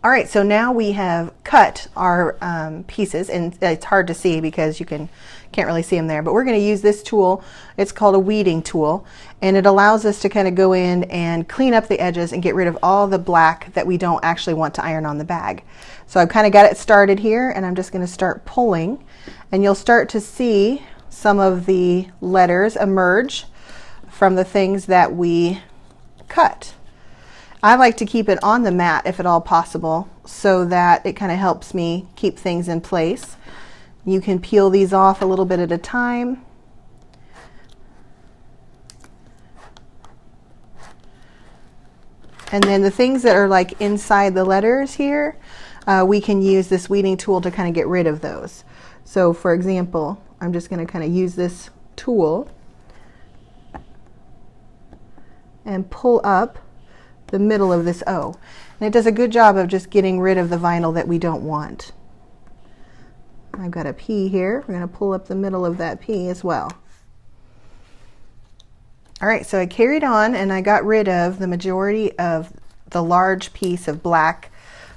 All right, so now we have cut our pieces, and it's hard to see because you can't really see them there, but we're going to use this tool. It's called a weeding tool, and it allows us to kind of go in and clean up the edges and get rid of all the black that we don't actually want to iron on the bag. So I've kind of got it started here, and I'm just going to start pulling, and you'll start to see some of the letters emerge from the things that we cut. I like to keep it on the mat if at all possible, so that it kind of helps me keep things in place. You can peel these off a little bit at a time. And then the things that are like inside the letters here, we can use this weeding tool to kind of get rid of those. So for example, I'm just going to kind of use this tool and pull up the middle of this O. And it does a good job of just getting rid of the vinyl that we don't want. I've got a P here. We're going to pull up the middle of that P as well. All right, so I carried on and I got rid of the majority of the large piece of black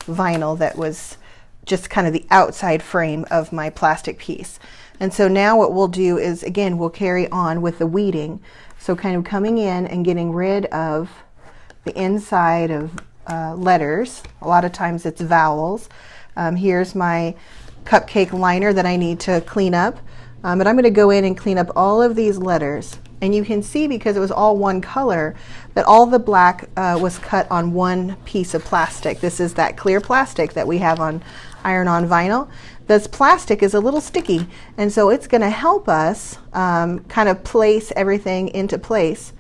vinyl that was just kind of the outside frame of my plastic piece. And so now what we'll do is, again, we'll carry on with the weeding. So kind of coming in and getting rid of the inside of letters. A lot of times it's vowels. Here's my cupcake liner that I need to clean up. But I'm going to go in and clean up all of these letters. And you can see, because it was all one color, that all the black was cut on one piece of plastic. This is that clear plastic that we have on iron-on vinyl. This plastic is a little sticky, and so it's going to help us kind of place everything into place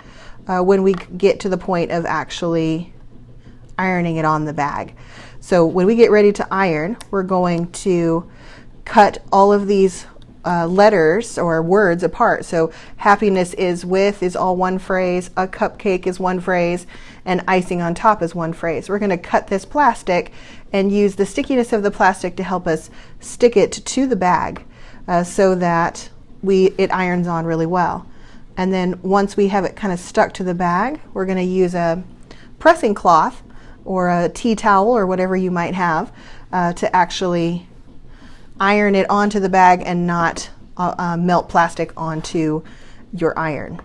when we get to the point of actually ironing it on the bag. So when we get ready to iron, we're going to cut all of these letters or words apart. So happiness is with is all one phrase, a cupcake is one phrase, and icing on top is one phrase. We're going to cut this plastic and use the stickiness of the plastic to help us stick it to the bag so that it irons on really well. And then once we have it kind of stuck to the bag, we're going to use a pressing cloth or a tea towel or whatever you might have to actually iron it onto the bag and not melt plastic onto your iron.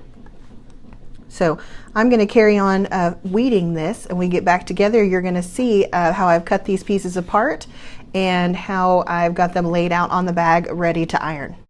So I'm going to carry on weeding this, and when we get back together, you're going to see how I've cut these pieces apart and how I've got them laid out on the bag ready to iron.